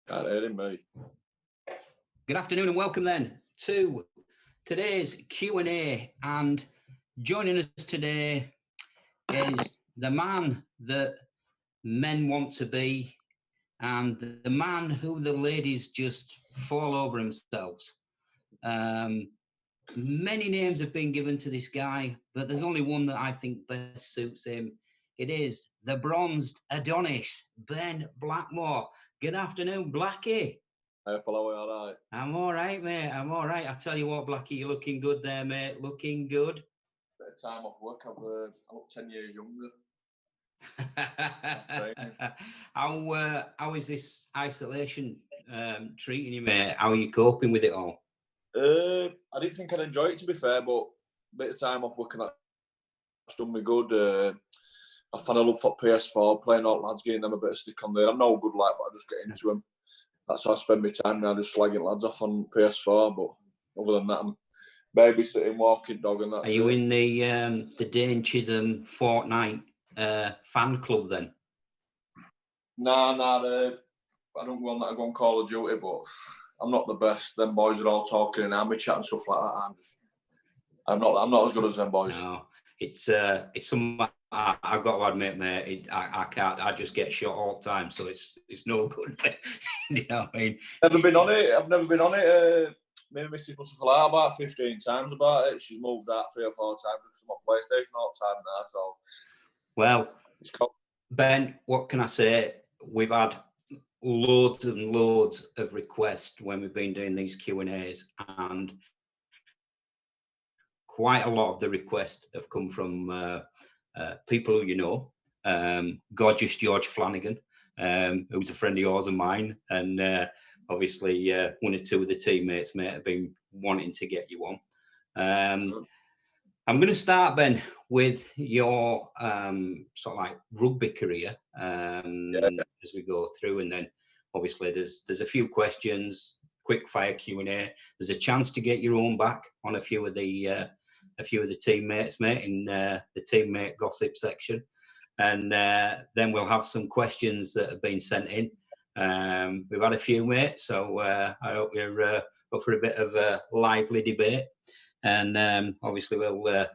Can't hear him, mate. Good afternoon and welcome then to today's Q&A. And joining us today is the man that men want to be and the man who the ladies just fall over themselves. Many names have been given to this guy, but there's only one that I think best suits him. It is the bronzed Adonis, Ben Blackmore. Good afternoon, Blackie. Hey, fellow, all right? I'm all right, mate. I'm all right. I tell you what, Blackie, you're looking good there, mate. Looking good. Bit of time off work. I look 10 years younger. How is this isolation treating you, mate? How are you coping with it all? I didn't think I'd enjoy it, to be fair, but a bit of time off working that's done me good. I find I love for PS4, playing all lads, getting them a bit of stick on there. I'm no good like, but I just get into them. That's how I spend my time now, just slagging lads off on PS4. But other than that, I'm babysitting, walking dog, and that's Are you in the Dane Chisholm Fortnite fan club then? Nah. I don't go on that. I go on Call of Duty, but I'm not the best. Them boys are all talking and army chat and stuff like that. I'm not as good as them boys. No, it's something I've got to admit, mate. I can't. I just get shot all the time, so it's no good. You know what I mean? I've never been on it. Me and Mrs. must have fallen about 15 times about it. She's moved out 3 or 4 times just on PlayStation all the time now. So, well, Ben, what can I say? We've had loads and loads of requests when we've been doing these Q&As, and quite a lot of the requests have come from people who you know. Gorgeous George Flanagan, who's a friend of yours and mine, and obviously one or two of the teammates, mate, have been wanting to get you on. I'm going to start, Ben, with your sort of like rugby career as we go through, and then obviously there's a few questions, quick fire Q&A. There's a chance to get your own back on a few of the teammates, mate, in the teammate gossip section, and then we'll have some questions that have been sent in. We've had a few, mate, so I hope you're up for a bit of a lively debate, and obviously we'll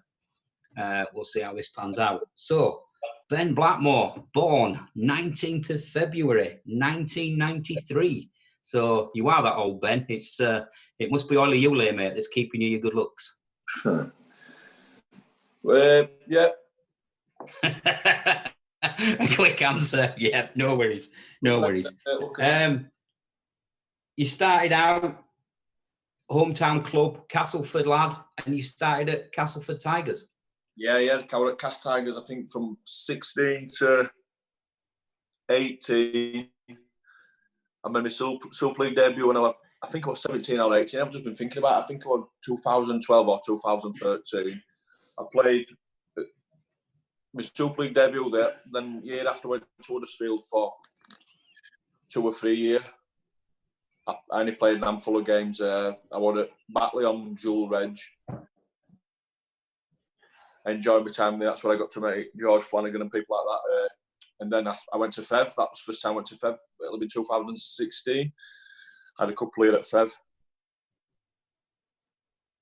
see how this pans out. So, Ben Blackmore, born 19th of February 1993. So you are that old, Ben. It must be all of you, mate, that's keeping you your good looks. Yeah. A quick answer. Yeah, no worries. You started out hometown club, Castleford lad, and you started at Castleford Tigers. Yeah. I was at Cast Tigers, I think, from 16 to 18. I made my Super League debut when I think I was 17 or 18. I've just been thinking about it. I think it was 2012 or 2013. I played my Super League debut there. Then year after I went to Huddersfield for 2 or 3 years. I only played a handful of games. I was at Batley on Dual Reg. I enjoyed my time there. That's where I got to meet George Flanagan and people like that. And then I went to Fev. That was the first time I went to Fev. It'll be 2016. I had a couple of years at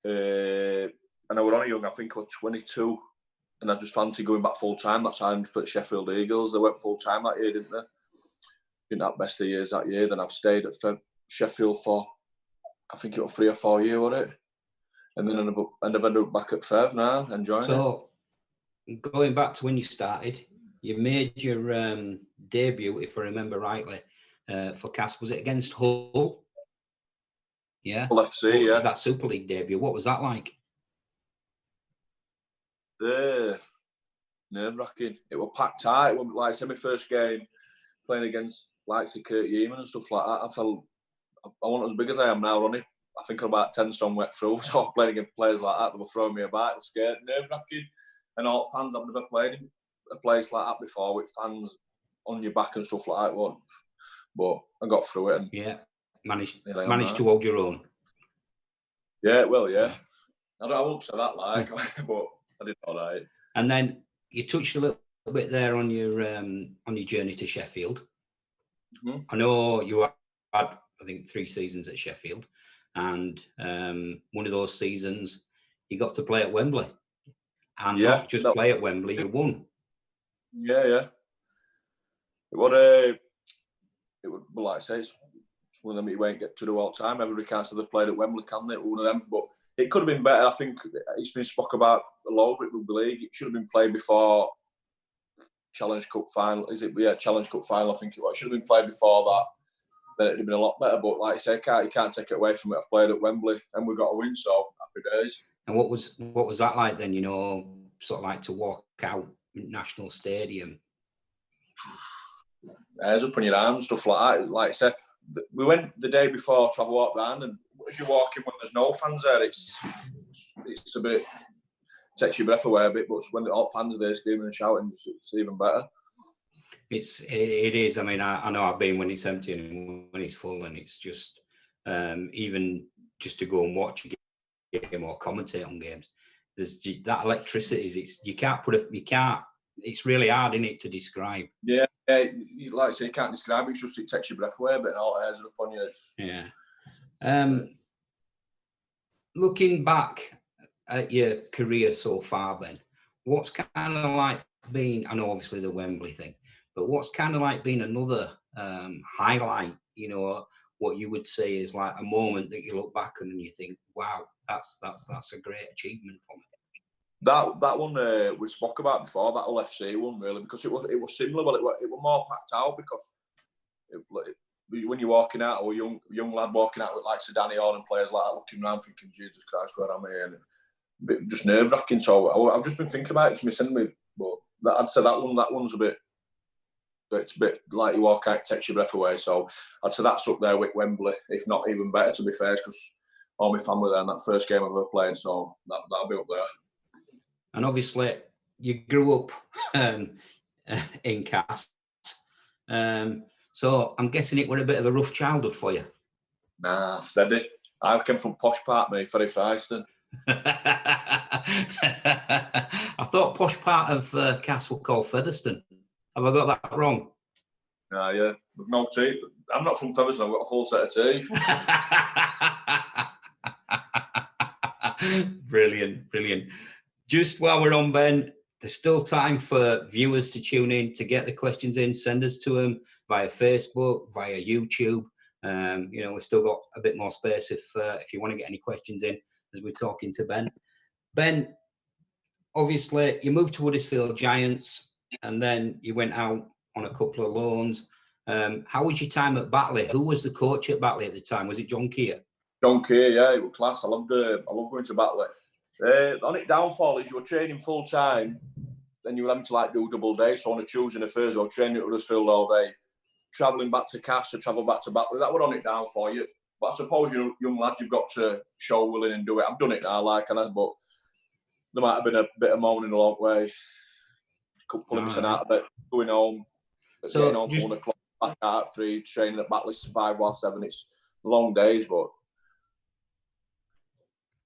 Fev. And I was only young. I think I was 22. And I just fancied going back full time. That's how I ended up at Sheffield Eagles. They went full time that year, didn't they? Didn't have best of years that year. Then I've stayed at Sheffield for, I think it was 3 or 4 years, wasn't it? And then I've ended up back at Fev now, enjoying it. So, going back to when you started, you made your debut, if I remember rightly, for Cas. Was it against Hull? Yeah. Hull FC, yeah. That Super League debut. What was that like? Nerve-wracking. It was packed tight. It was like, say, my first game playing against likes of Kurt Yeaman and stuff like that. I felt I wasn't as big as I am now, Ronnie. I think I'm about 10 stone wet through. So playing against players like that, they were throwing me about. I was scared, nerve-wracking. And all fans, I've never played in a place like that before with fans on your back and stuff like that. But I got through it. And yeah, managed to hold your own. Yeah, well, yeah. I won't say that like, but I did all right. And then you touched a little bit there on your journey to Sheffield. Mm-hmm. I know you I think 3 seasons at Sheffield, and one of those seasons you got to play at Wembley, and not just play at Wembley, you won. Yeah. It would, like I say, it's one of them you won't get to do all the time. Everybody can't say they've played at Wembley, can they? One of them, but it could have been better. I think it's been spoke about a lot with Rugby League. It should have been played before Challenge Cup final. Is it? Yeah, Challenge Cup final. I think it was. It should have been played before that. Then it'd have been a lot better. But like I say, you can't take it away from it. I've played at Wembley and we got a win, so happy days. And what was that like then? You know, sort of like to walk out National Stadium. Hairs up on your arms, stuff like that. Like I said, we went the day before, travel walk round, and as you're walking when there's no fans there, it's a bit, takes your breath away a bit. But when the all fans are there screaming and shouting, it's even better. It is. I mean, I know I've been when it's empty and when it's full, and it's just even just to go and watch a game or commentate on games. There's that electricity. You can't. It's really hard, isn't it, to describe? Yeah, like I say, you can't describe it. It's just it takes your breath away a bit, and all hairs up on you. Yeah. Looking back at your career so far, Ben, what's kind of like been? I know obviously the Wembley thing, but what's kind of like been another highlight? You know, what you would say is like a moment that you look back on and you think, "Wow, that's a great achievement for me." That one we spoke about before, that LFC one, really, because it was similar, but it was more packed out because when you're walking out, or a young lad walking out with like Danny Orr and players like that, looking around thinking, Jesus Christ, where am I? And just nerve wracking. So I've just been thinking about it. It's missing me, but I'd say that one's a bit. It's a bit like you walk out, it takes your breath away. So I'd say that's up there with Wembley, if not even better, to be fair, because all my family there in that first game I've ever played. So that'll be up there. And obviously, you grew up in Cass. So I'm guessing it was a bit of a rough childhood for you. Nah, steady. I came from posh part, me, Featherston. I thought posh part of Cass were called Featherston. Have I got that wrong? Nah, yeah. With no teeth. I'm not from Featherston, I've got a full set of teeth. Brilliant. Just while we're on, Ben, there's still time for viewers to tune in, to get the questions in, send us to them via Facebook, via YouTube. We've still got a bit more space if you want to get any questions in as we're talking to Ben. Ben, obviously, you moved to Huddersfield Giants and then you went out on a couple of loans. How was your time at Batley? Who was the coach at Batley at the time? Was it John Keir? John Keir, yeah, it was class. I love going to Batley. The only downfall is you were training full time, then you were having to do double days. So on a Tuesday and a Thursday, I was training at Huddersfield all day, travelling back to Cass to travel back to Batley. That would on it down for you. But I suppose you're a young lad, you've got to show willing and do it. I've done it now, but there might have been a bit of moaning along the way. Pulling me out of bed, going home, getting home for 1 o'clock, back out at 3, training at Batley 5 or 7. It's long days, but.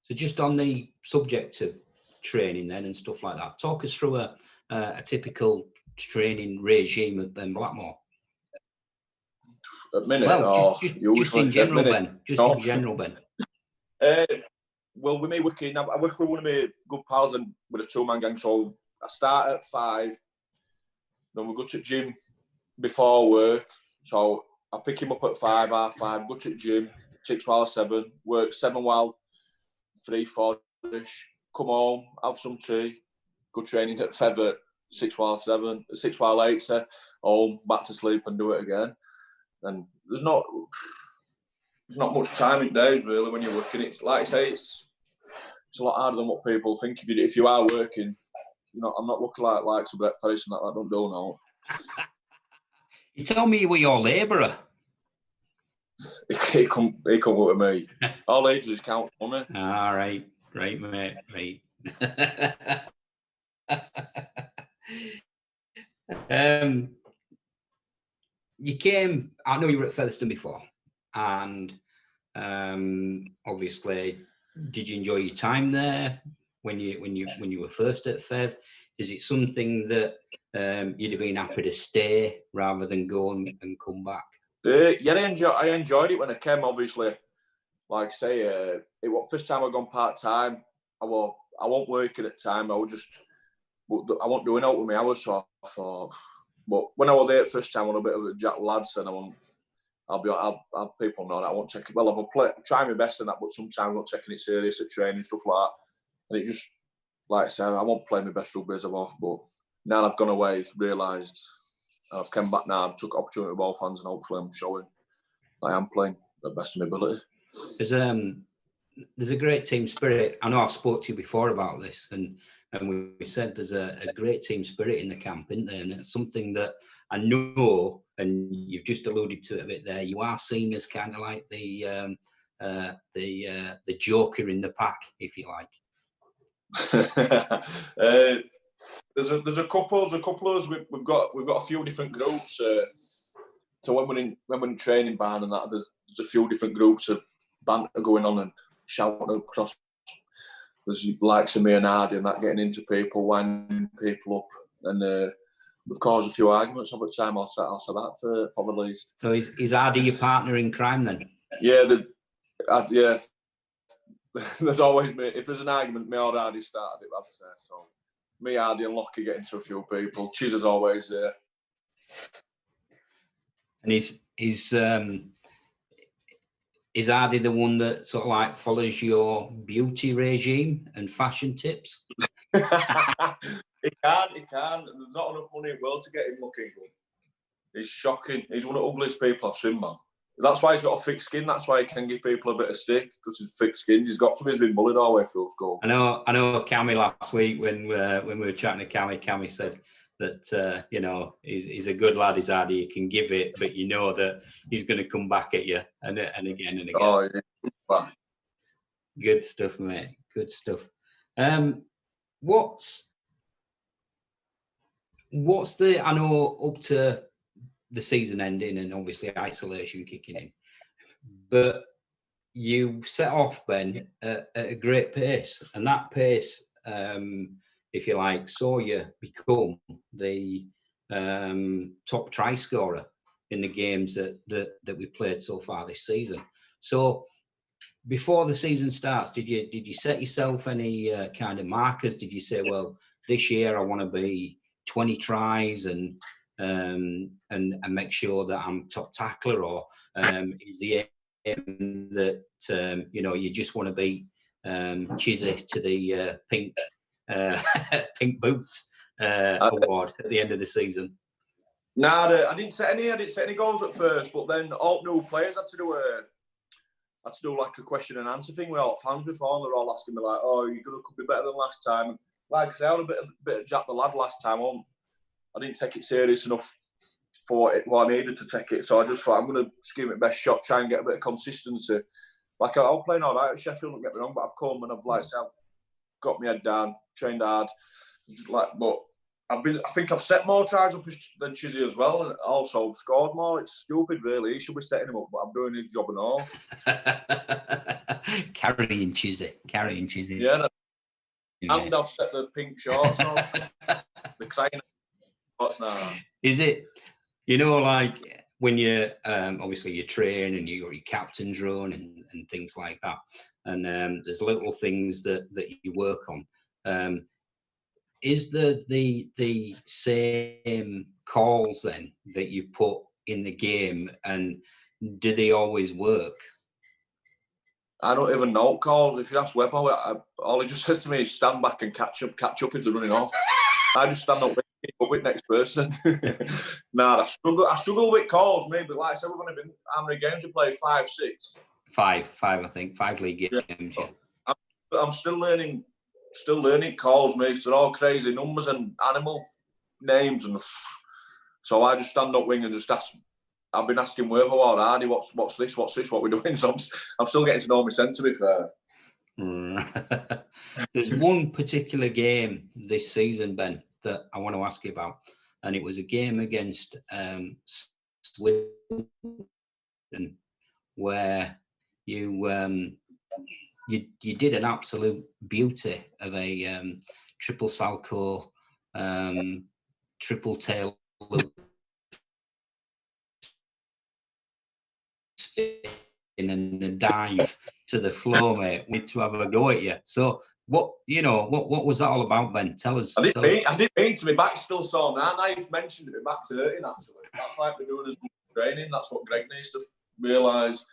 So just on the subject of training then and stuff like that, talk us through a typical training regime at Ben Blackmore. At minute, just in general, Ben. In general, Ben. Well, with me working, I work with one of my good pals and with a 2-man gang. So I start at 5, then we go to the gym before work. So I pick him up at 5, half 5, go to the gym, 6 while 7, work 7 while 3, 4-ish, come home, have some tea, go training at Feather, 6 while 7, 6 while 8, so home, back to sleep and do it again. And there's not much time in days really when you're working. It's like I say, it's a lot harder than what people think. If you are working, I'm not looking like a Brett Ferris and that don't do no. You tell me you were your labourer. He come with me. All ages count for me. All right, mate, right. You came. I know you were at Featherston before, and obviously, did you enjoy your time there when you were first at Fev? Is it something that you'd have been happy to stay rather than go and come back? Yeah, I enjoyed it when I came. Obviously, like I say, it was first time I gone part time. I won't working at the time. I wasn't doing out with me hours, so I thought. But when I was there first time, I was a bit of a jack lad, and I'll people know that I won't take it. Well, I'm trying my best in that, but sometimes I'm not taking it serious at training, stuff like that. And it just, like I said, I won't play my best rugby as I've off, but now I've gone away, realised, I've come back now, I've took opportunity with all fans, and hopefully I'm showing I am playing the best of my ability. There's a great team spirit. I know I've spoke to you before about this, and we said there's a great team spirit in the camp, isn't there? And it's something that I know, and you've just alluded to it a bit there. You are seen as kind of like the joker in the pack, if you like. There's a couple of us. We've got a few different groups. So when we're in training barn and that, there's a few different groups of banter going on and shouting across. There's likes of me and Hardy and that, getting into people, winding people up, and we've caused a few arguments over time. I'll say that for the least. So is Hardy your partner in crime then? Yeah, yeah. There's always me. If there's an argument, me or Hardy started it, I'd say. So me, Hardy, and Lockie get into a few people. Chiz is always there. And is Hardy the one that sort of like follows your beauty regime and fashion tips? He can't. There's not enough money in the world to get him looking good. He's shocking. He's one of the ugliest people I've seen, man. That's why he's got a thick skin. That's why he can give people a bit of stick, because he's thick skinned. He's got to be. He's been bullied all the way through school. I know. Cammy last week when we were chatting to Cammy said that he's a good lad. He's Hardy. He can give it, but you know that he's going to come back at you and again and again. Oh, yeah. Good stuff, mate. Good stuff. What's the? I know up to the season ending and obviously isolation kicking in, but you set off, Ben, at a great pace, and that pace, if you like, saw you become the top try scorer in the games that we played so far this season. So before the season starts, did you set yourself any kind of markers? Did you say, well, this year I want to be 20 tries and make sure that I'm top tackler, or is the aim that you just want to beat Chizzy to the pink boot award at the end of the season? Nah, I didn't set any goals at first, but then all new players had to do like a question and answer thing with all fans before, and they're all asking me like, "Oh, you're gonna be better than last time." Like I said, I had a bit of Jack the lad last time. I didn't take it serious enough for what I needed to take it, so I just thought I'm going to give it my best shot, try and get a bit of consistency. Like I was playing all right at Sheffield, don't get me wrong, but I've come and I've got my head down, trained hard, but I think I've set more tries up than Chizzy as well, and also scored more. It's stupid, really. He should be setting him up, but I'm doing his job and all. Carrying Chizzy. Yeah. And I've set the pink shorts on. The crying shorts now. Is it, like when you obviously you train and you got your captain's run and things like that, and there's little things that you work on. Is the same calls then that you put in the game, and do they always work? I don't even know calls. If you ask Webber, all he just says to me is stand back and catch up if they're running off. I just stand up with next person. I struggle with calls, maybe. Like I said, we've only been, how many games we played? 5, 6? Five, I think. 5 league games, yeah. I'm still learning calls, mate. They're all crazy numbers and animal names, and so I just stand up wing and just ask. I've been asking Wervo or Hardy, what's this, what we're doing. So I'm still getting to know my centre, to be fair. There's one particular game this season, Ben, that I want to ask you about, and it was a game against Swindon where you did an absolute beauty of a triple Salco, triple tail loop and a dive to the floor, mate. We need to have a go at you. So what was that all about, Ben? Tell us. I didn't mean to. My back's still sore now. Now you've mentioned it, my back's hurting actually. That's like we're doing as much training. That's what Greg needs to realise.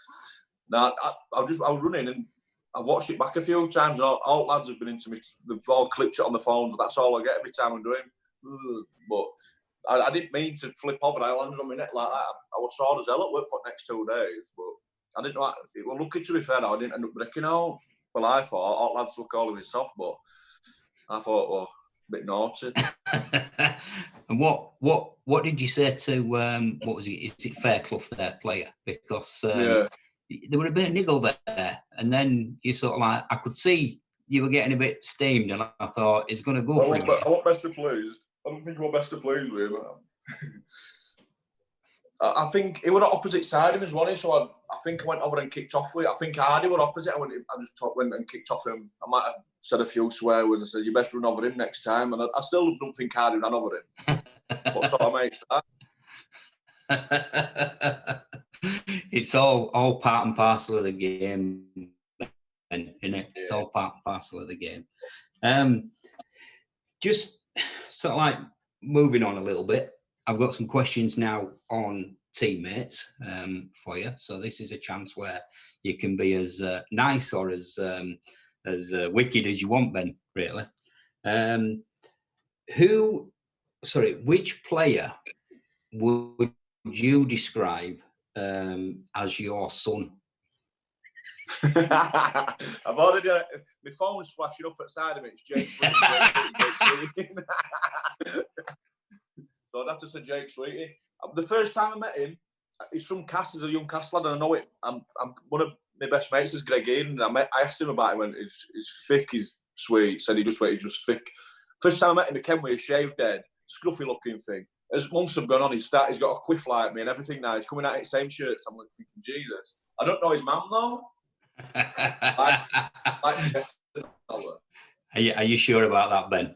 Now I was running and I've watched it back a few times. All lads have been into me. They've all clipped it on the phone. That's all I get every time I'm doing. But I didn't mean to flip over. I landed on my neck like that. I was sore as hell at work for the next 2 days. But I didn't know. Well, lucky to be fair, I didn't end up breaking out. Well, I thought all lads look all of it soft, but I thought, well, a bit naughty. And what did you say to what was it? Is it Fairclough, their player? Because there were a bit of niggle there, and then you sort of like I could see you were getting a bit steamed, and I thought it's going to go for him. I want best of pleased. I don't think I want best of pleased with him. I think he was on opposite side of him as well, so I think I went over and kicked off with it. I think Hardy were opposite. I just went and kicked off him. I might have said a few swear words. I said, "You best run over him next time." And I still don't think Hardy ran over him. What sort of mates that? It's all part and parcel of the game, isn't it? It's all part and parcel of the game. Just sort of like moving on a little bit. I've got some questions now on teammates for you. So this is a chance where you can be as nice or as wicked as you want, Ben, really. Which player would you describe as your son? I've already my phone's flashing up at the side of it. It's Jake Sweetie. So I'd have to say Jake Sweetie. The first time I met him, he's from Castle, he's a young Castle lad, and I know it. I'm one of my best mates is Greg Eden. I asked him about him, and he's thick, he's sweet. Said he's just thick. First time I met him, he came with a shaved head, scruffy looking thing. As months have gone on, he's got a quiff like me and everything now. He's coming out in the same shirts. I'm like thinking, Jesus. I don't know his mum though. Are you sure about that, Ben?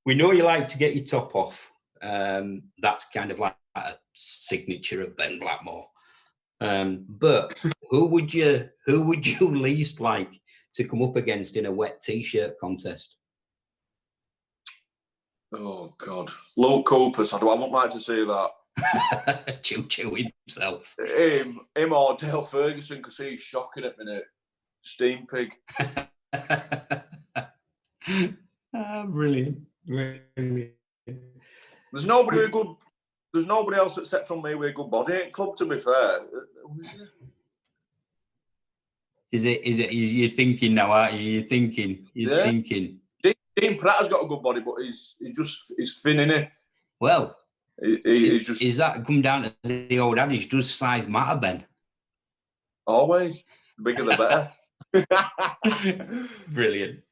We know you like to get your top off. That's kind of like a signature of Ben Blackmore. But who would you least like to come up against in a wet t-shirt contest? Oh God, Luke Coopers. I wouldn't like to say that. Choo himself. Him or Dale Ferguson, because he's shocking at the minute. Steam pig. Brilliant. There's nobody else except from me with a good body at club, to be fair. Is it you're thinking now, aren't you? You're thinking. Dean Pratt's got a good body, but he's thin, innit? Well, he's just. Is that come down to the old adage? Does size matter, Ben? Always. The bigger the better. Brilliant.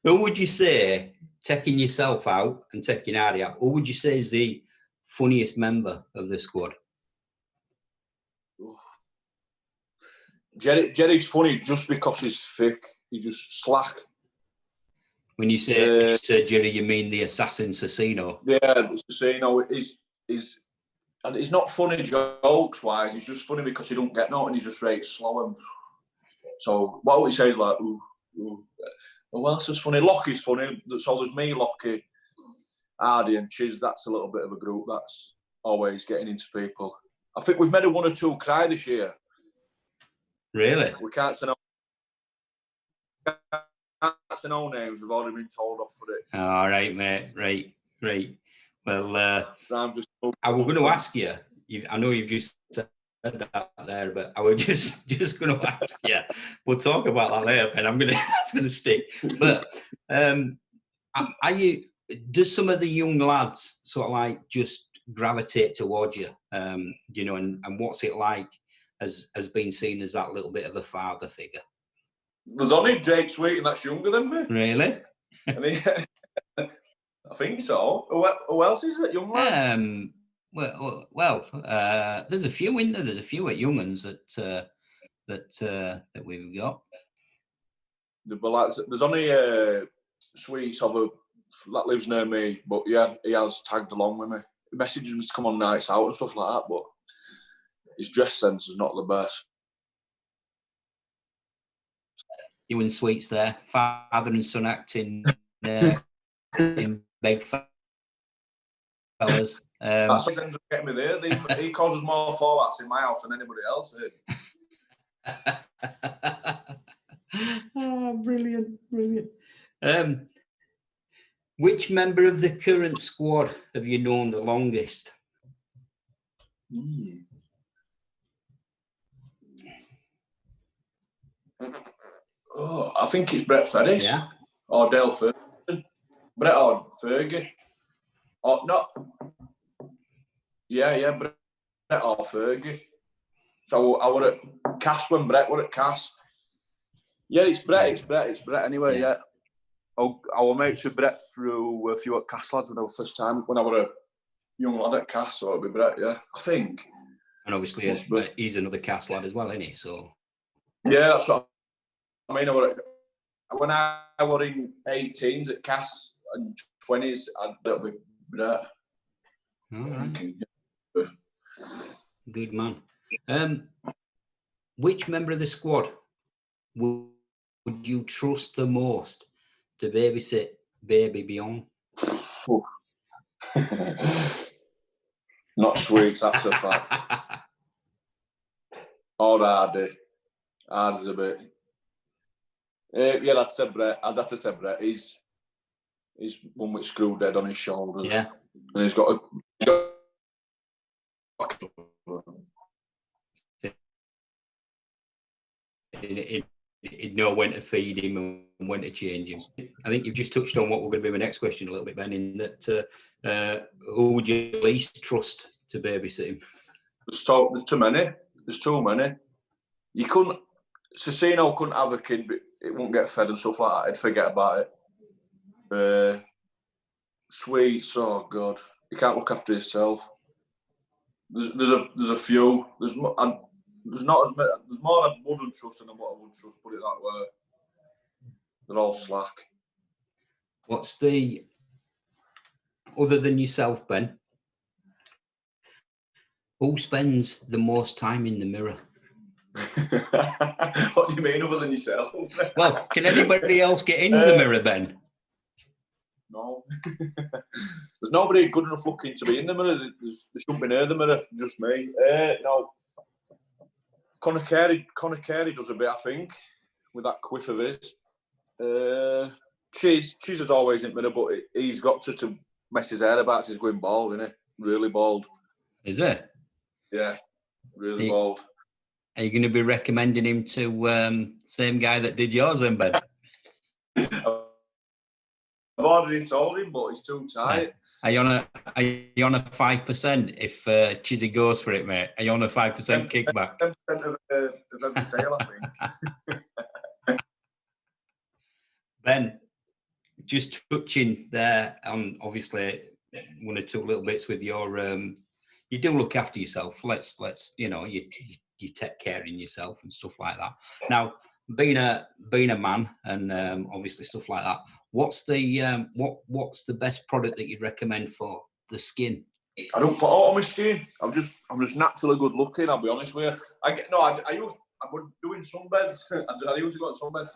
Who would you say, taking yourself out and taking Hardy out, who would you say is the funniest member of the squad? Jerry's funny just because he's thick. He's just slack. When you say Jerry, you mean the assassin Cecino? Yeah, Cecino and he's not funny jokes wise. He's just funny because he don't get nothing. He's just right slow. And so what would he say is like, ooh. Who else is funny? Lockie's funny. So there's me, Lockie, Hardy, and Chiz. That's a little bit of a group that's always getting into people. I think we've made a 1 or 2 cry this year. Really? We can't say no names. We've already been told off for it. All right, mate. Right. Well, I was going to ask you. I know you've just said that there, but I was just going to ask you. We'll talk about that later, Ben. That's going to stick. But does some of the young lads sort of like just gravitate towards you? And what's it like as being seen as that little bit of a father figure? There's only Jake Sweet, and that's younger than me. Really? I think so. Who else is it? Young lads? Well, there's a few in there. There's a few at Young'uns that we've got. There's only Sweets that lives near me, but yeah, he has tagged along with me. messages me to come on nights out and stuff like that, but his dress sense is not the best. You and Sweets there, father and son acting in Big Fellas. That's what ends up getting me there. He causes more fallouts in my house than anybody else. Oh, brilliant. Which member of the current squad have you known the longest? Oh, I think it's Brett Ferris. Yeah. Or Dale Ferguson. Brett or Fergie. Oh, no. Yeah, Brett or Fergie. So I were at Cass when Brett were at Cass. Yeah, it's Brett anyway, yeah. I was mates with Brett through a few at Cass lads when I was first time, when I were a young lad at Cass, so it'd be Brett, yeah, I think. And obviously he's another Cass lad as well, isn't he? So yeah, that's what I mean. When I were in 18s at Cass and 20s, that'd be Brett. All right. Good man. Which member of the squad would you trust the most to babysit baby Beyond? Not Sweets, that's a fact. Or Hardy. Hardy's a bit. Yeah, I'd say Brett. I'd have to say Brett. He's one with screw dead on his shoulders. Yeah. And he's got He'd know when to feed him and when to change him. I think you've just touched on what we're going to be my next question a little bit, Ben, in that who would you least trust to babysit him? There's too many. There's too many. You couldn't... Cicino couldn't have a kid, but it won't get fed and stuff like that. I'd forget about it. Sweets, oh God. He can't look after himself. There's a few. There's not as many. There's more I wouldn't trust than what I would trust. Put it that way. They're all slack. What's the other than yourself, Ben? Who spends the most time in the mirror? What do you mean, other than yourself? Well, can anybody else get in the mirror, Ben? No. There's nobody good enough looking to be in the mirror. There shouldn't be near the mirror, just me. No. Conor Carey does a bit, I think, with that quiff of his. Cheese is always in the mirror, but he's got to mess his hair about. He's going bald, isn't he? Really bald. Is it? Yeah, really bald. Are you going to be recommending him to same guy that did yours then, Ben? I've already told him, but he's too tight. Are you on a 5% if Chizzy goes for it, mate? Are you on a 5% kickback? 10% of every sale, I think. Ben, just touching there on obviously one or two little bits with your you do look after yourself. Let's you take care of yourself and stuff like that. Now, being a man and obviously stuff like that, what's the best product that you'd recommend for the skin? I don't put out on my skin. I'm just naturally good looking. I'll be honest with you. I was doing sunbeds. I used to go on sunbeds.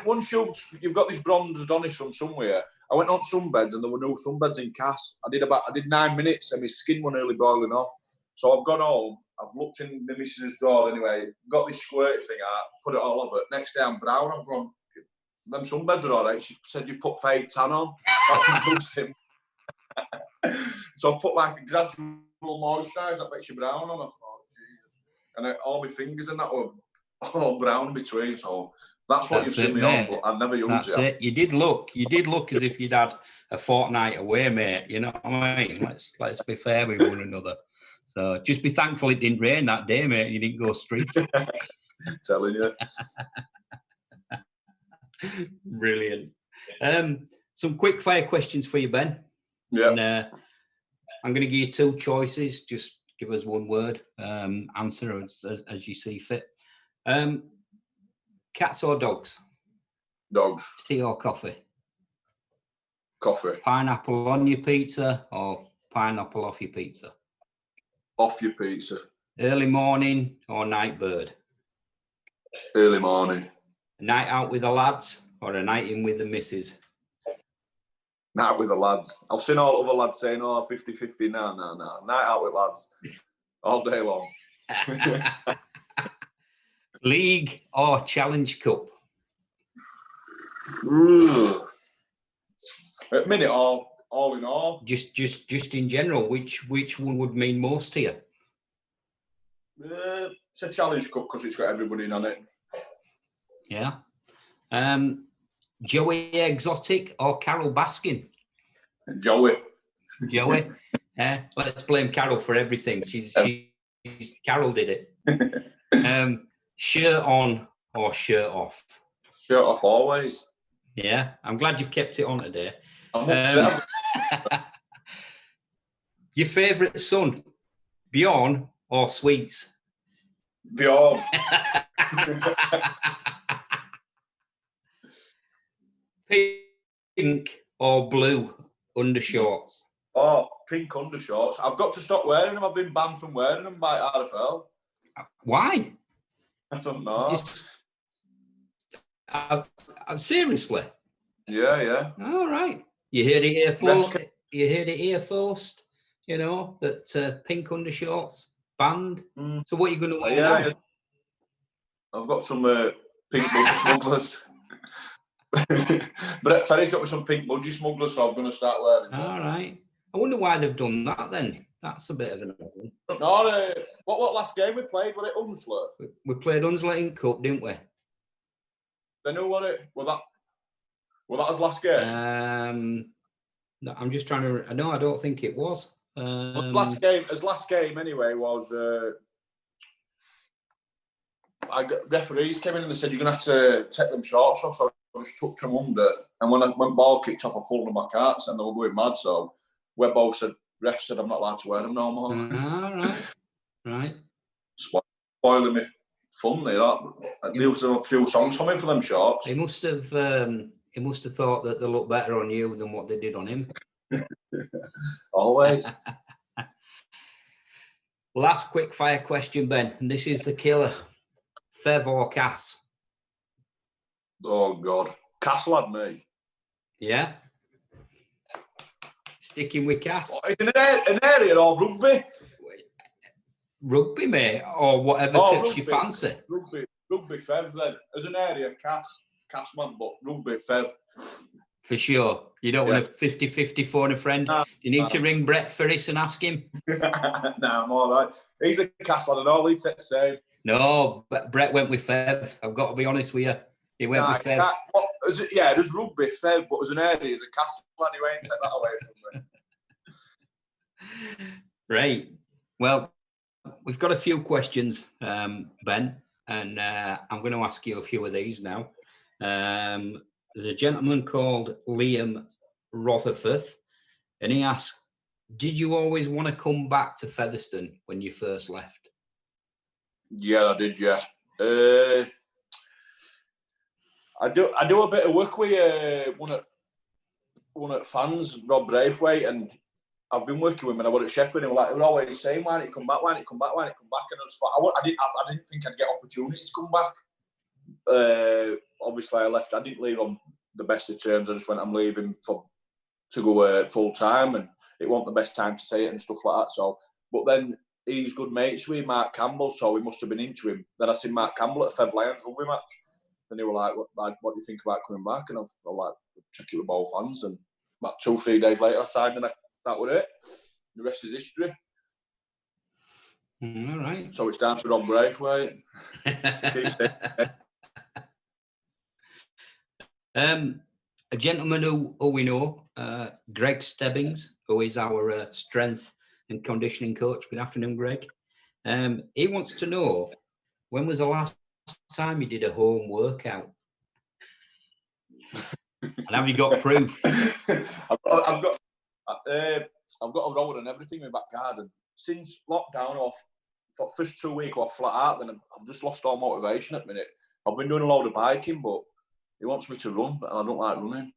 Once you've got this bronze Adonis from somewhere, I went on sunbeds and there were no sunbeds in Cass. I did 9 minutes and my skin was nearly boiling off. So I've gone home. I've looked in the missus's drawer anyway. Got this squirt thing out. Put it all over. Next day I'm brown. I'm gone. Them sunbeds are all right. She said you've put fake tan on. So I put like a gradual moisturiser that makes you brown on. I thought, Jesus. And all my fingers and that were all brown in between. So that's what you've seen me on, but I've never used it. That's it. You did look as if you'd had a fortnight away, mate. You know what I mean? Let's be fair with one another. So just be thankful it didn't rain that day, mate. You didn't go streaking. Telling you. Brilliant. Some quick fire questions for you, Ben. Yeah. And, I'm going to give you two choices. Just give us one word. Answer as you see fit. Cats or dogs? Dogs. Tea or coffee? Coffee. Pineapple on your pizza or pineapple off your pizza? Off your pizza. Early morning or night bird? Early morning. A night out with the lads or a night in with the missus? Night with the lads. I've seen all other lads saying, 50-50. No. Night out with lads. All day long. League or Challenge Cup? At the minute, all in all. Just in general, which one would mean most to you? It's a Challenge Cup because it's got everybody in on it. Yeah. Joey Exotic or Carol Baskin? Joey. Let's blame Carol for everything. Carol did it. Shirt on or shirt off? Shirt off always. Yeah, I'm glad you've kept it on today. Your favourite son, Bjorn or Sweets? Bjorn. Pink or blue undershorts? Oh, pink undershorts. I've got to stop wearing them. I've been banned from wearing them by RFL. Why? I don't know. Seriously? Yeah. All right. You heard it here first. You heard it here first. You know that pink undershorts banned. So what are you going to wear now? Yeah. I've got some pink budgie smugglers. Brett Ferry's got me some pink budgie smugglers, so I'm going to start wearing them. All right. I wonder why they've done that then. That's a bit of an odd one. No, what last game we played? Was it Unslet? We played Unslet in Cup, didn't we? Then who was it? Was that his last game? No, I'm just trying to. No, I don't think it was. His last game anyway was. Referees came in and they said you're gonna have to take them shorts off, so I just tucked them under. And when ball kicked off, I pulled them back out, and they were going mad. So Webbo said, ref said I'm not allowed to wear them no more. Right. Spoiling me fun there. There was a few songs for me for them shorts. He must have thought that they looked better on you than what they did on him. Always. Last quick fire question, Ben, and this is the killer. Fev or Cass? Oh God, Cass had me. Yeah. Sticking with Cass. Is it an area of rugby? Rugby, mate, or whatever touch you fancy. Rugby Fev then. As an area, Cass man, but rugby Fev. For sure. You don't want a 50-50 phone a friend. You need to ring Brett Ferris and ask him. Nah, I'm all right. He's a Cass lad and all, he'd take the same. No, but Brett went with Fev. I've got to be honest with you. He went with Fev. There's rugby Fev, but as an area, he's a Cass lad. He won't take that away from me. Right. Well, we've got a few questions, Ben, and I'm going to ask you a few of these now. There's a gentleman called Liam Rotherforth, and he asked, did you always want to come back to Featherston when you first left? Yeah, I did, yeah. I do a bit of work with one at fans, Rob Braithwaite, and I've been working with him when I was at Sheffield, and we're always saying, why don't you come back, why don't you come back, why don't you come back? And I didn't think I'd get opportunities to come back. Obviously, I left. I didn't leave on the best of terms. I just went, I'm leaving to go full time, and it wasn't the best time to say it and stuff like that. So, but then he's good mates with Mark Campbell, so we must have been into him. Then I seen Mark Campbell at a Fev Lions rugby match, and they were like, what do you think about coming back? And I was like, check it with both hands. And about 2-3 days later, I signed, and that was it. The rest is history. All right. So it's down to Rob Braithwaite. A gentleman who we know, Greg Stebbings, who is our strength and conditioning coach. Good afternoon, Greg. He wants to know, when was the last time you did a home workout? And have you got proof? I've got a roller and everything in my back garden. Since lockdown, for the first 2 weeks, I flat out. Then I've just lost all motivation at the minute. I've been doing a load of biking, but he wants me to run, but I don't like running.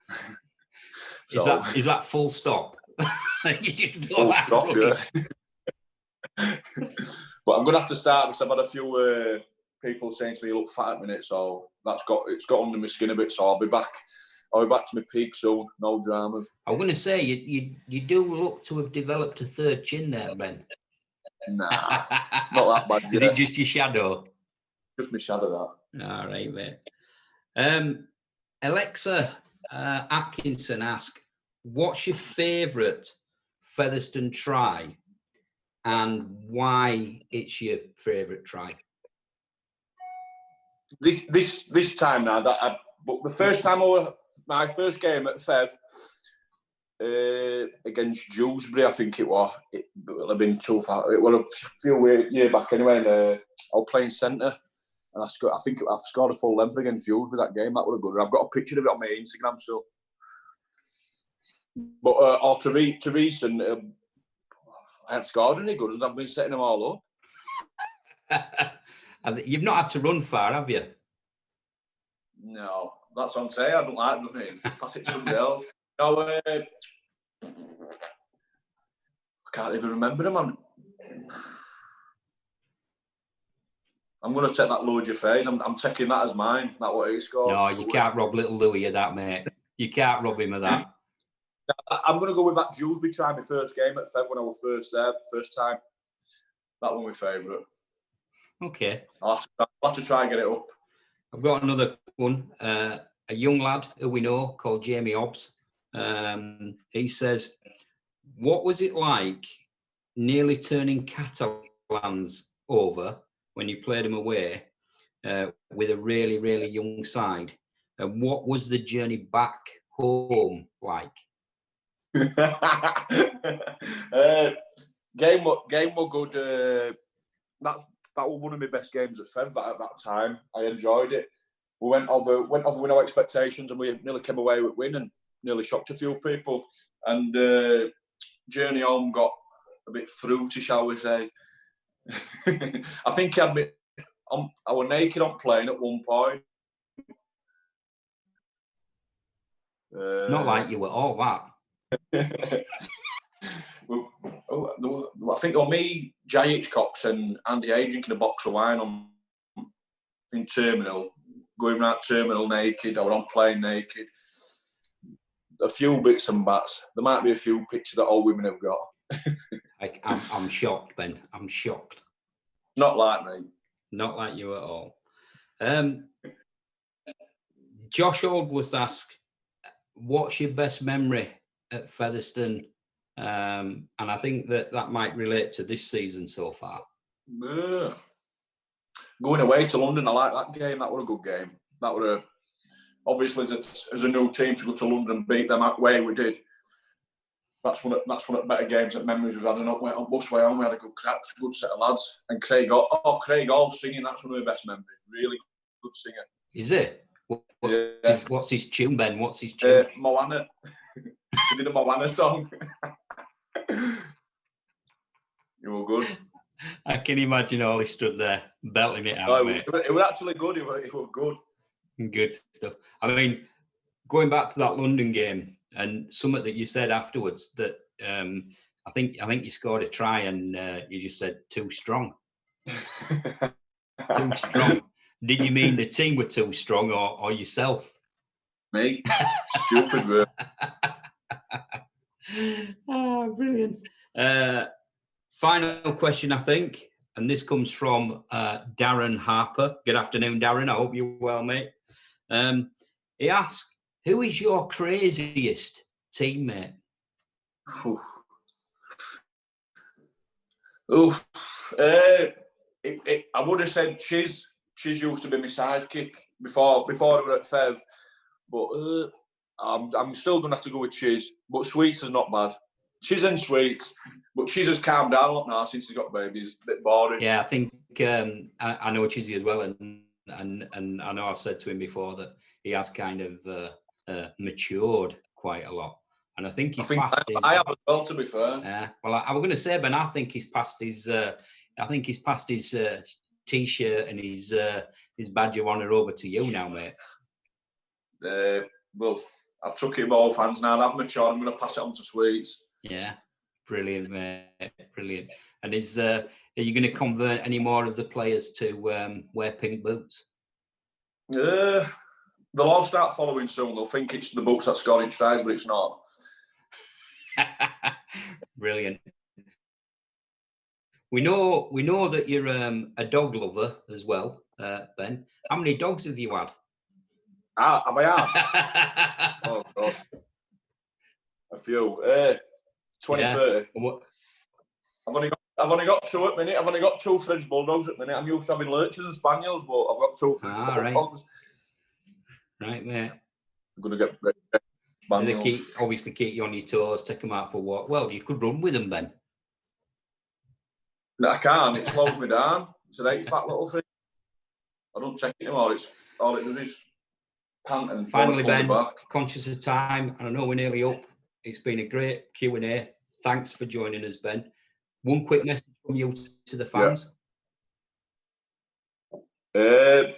So, is that full stop? You just don't like running. Yeah. But I'm going to have to start because I've had a few people saying to me, "You look fat at the minute," so it's got under my skin a bit. So I'll be back to my peak soon. No dramas. I'm going to say you do look to have developed a third chin there, Ben. Nah, not that bad. Is it just your shadow? Just my shadow, that. All right, mate. Alexa Atkinson asks, what's your favourite Featherston try and why it's your favourite try? This time now, but the first time my first game at Fev, against Dewsbury, I think it was. It will have been too far. It was a few years back anyway. And, I was playing centre, and I think I scored a full length against Dewsbury that game. That was good. I've got a picture of it on my Instagram still. But Therese and I hadn't scored any good ones. I've been setting them all up. You've not had to run far, have you? No, that's what I'm saying. I don't like nothing. Pass it to somebody else. No, I can't even remember them. I'm going to take that Lord your face. I'm taking that as mine. That what he scored. No, you can't rob little Louis of that, mate. You can't rob him of that. I'm going to go with that Dewsbury try, my first game at Fev when I was first there, first time. That one my favourite. Okay. I'll have to try and get it up. I've got another one. A young lad who we know called Jamie Hobbs. He says, what was it like nearly turning Catalans over when you played them away with a really, really young side? And what was the journey back home like? Game was good. That was one of my best games at Fev at that time. I enjoyed it. We went over with no expectations, and we nearly came away with win and nearly shocked a few people. And journey home got a bit fruity, shall we say? I think I was naked on plane at one point. Not like you were all that. I think on me, Jay Hitchcocks and Andy A drinking a box of wine in Terminal, going around Terminal naked. I was on plane naked. A few bits and bats. There might be a few pictures that all women have got. I'm shocked, Ben. I'm shocked. Not like me. Not like you at all. Josh Old was asked, what's your best memory at Featherston? And I think that might relate to this season so far. Going away to London, I like that game. That was a good game. That was obviously as a new team to go to London and beat them that way we did. That's one of the better games and memories we've had. And on busway home, we had a good set of lads. And Craig Hall singing. That's one of my best memories. Really good singer. Is it? What's his tune, Ben? What's his tune? Moana. He did a Moana song. You were good. I can imagine all he stood there belting it out, mate. It was actually good. It was good. Good stuff. I mean, going back to that London game and something that you said afterwards that I think you scored a try and you just said too strong. Too strong. Did you mean the team were too strong or yourself? Me? Stupid, bro. Oh, brilliant. Final question, I think, and this comes from Darren Harper. Good afternoon, Darren. I hope you're well, mate. He asks, who is your craziest teammate? I would have said Chiz. Chiz used to be my sidekick before we were at Fev. But I'm still going to have to go with Chiz. But Sweets is not bad. Chiz and Sweets. But Chiz has calmed down a lot now since he's got babies. A bit boring. Yeah, I think I know Chizzy as well. And I know I've said to him before that he has kind of matured quite a lot. And I think I have as well, to be fair. Well, I was going to say, Ben, I think he's past his T-shirt and his badge of honour over to you now, mate. Well, I've took it with all fans now. I've matured. I'm going to pass it on to Sweets. Yeah, brilliant, mate. Brilliant. And are you going to convert any more of the players to wear pink boots? They'll all start following soon. They'll think it's the boots that scoring tries, but it's not. Brilliant. We know that you're a dog lover as well, Ben. How many dogs have you had? Have I had? Oh God, a few. 20, Yeah. 30. I've only got two at the minute. I've only got two French bulldogs at the minute. I'm used to having lurchers and spaniels, but I've got two French bulldogs. Right, mate. I'm gonna get spaniels. They obviously keep you on your toes. Take them out for walk. Well, you could run with them, Ben. No, I can't. It slows me down. It's an 8 fat little thing. I don't check it anymore. All it does is pant and finally, Ben, back. Conscious of time, and I know we're nearly up. It's been a great Q&A. Thanks for joining us, Ben. One quick message from you to the fans. Yeah.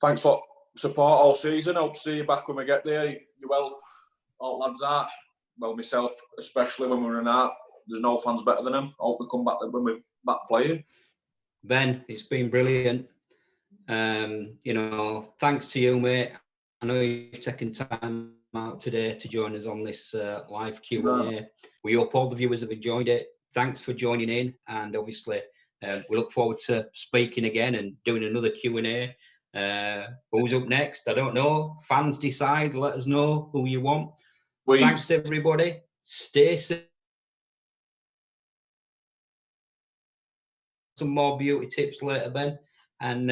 Thanks for support all season. Hope to see you back when we get there. You well, all lads are. Well, myself especially when we're in art. There's no fans better than them. Hope we come back when we're back playing. Ben, it's been brilliant. Thanks to you, mate. I know you've taken time out today to join us on this live Q&A. We hope all the viewers have enjoyed it. Thanks for joining in, and obviously we look forward to speaking again and doing another Q&A. Who's up next? I don't know. Fans decide. Let us know who you want. Please. Thanks, everybody. Stay safe. Some more beauty tips later, Ben, and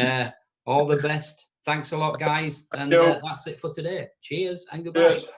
all the best. Thanks a lot, guys, and that's it for today. Cheers and goodbye. Cheers.